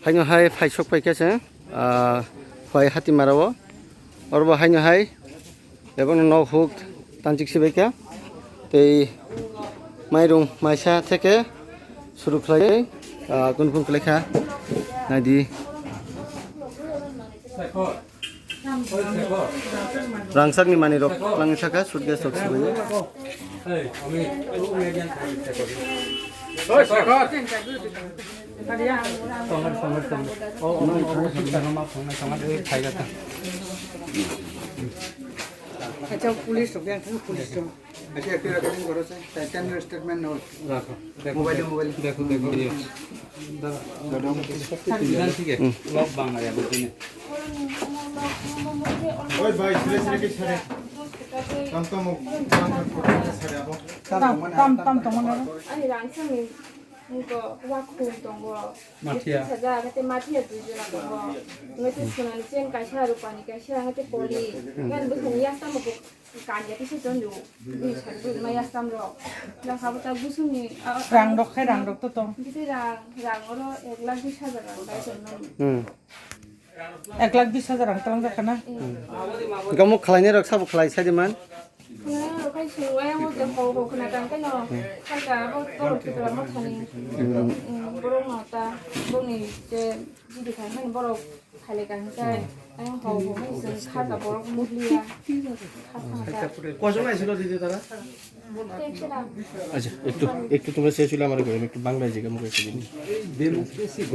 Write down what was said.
haino hai faisok pai kese hoi hati marawo orbo haino hai এবং নখ hook তান্ত্রিক সিবাইকা এই মাইরং মাইসা থেকে শুরু খাই কোন কোন লেখা নাইদি রাংসাকনি মানি রক লাংনি থাকা সুটগে সক সিবাই अच्छा पुलिस हो गया पुलिस तो अच्छा एक रिकॉर्डिंग करो से टाइटन स्टेटमेंट नोट रखो मोबाइल देखो ये दादा ठीक है लॉक बांगा या बोलते हैं ओए भाई पुलिस रे के छरे कम तो मन 아니 랑상이 이거 와쿠 동거 마티아 찾아 그때 마티아 두지라고 거 그때 수는 젠 가샤로 파니까 시랑한테 폴리 그냥 무슨 야쌈 먹고 간야 피시 전주 이 살고 마야쌈로 나 가보다 무슨 랑독 해 랑독 또 그때랑 랑으로 1,20,000 가이 줬는 1,20,000 랑 땅 잡잖아 গমো খালাইনে রক সাবো খালাই সাইদেমান 그냥 그 신고에 뭐저 보고 그냥 간게노 살까 뭐 그들 뭐 타니 뭐로 나왔다 뭐니 이제 집이 가면 뭐로 갈래가 하니까 그냥 보고 무슨 카다 뭐로 무리야 কজন আইছিল দিদি তারা 땡치랑 আচ্ছা একটু তোমরা শেষ হইলে আমার একটু বাংলায় জিজ্ঞাসা মুখে একটু দিন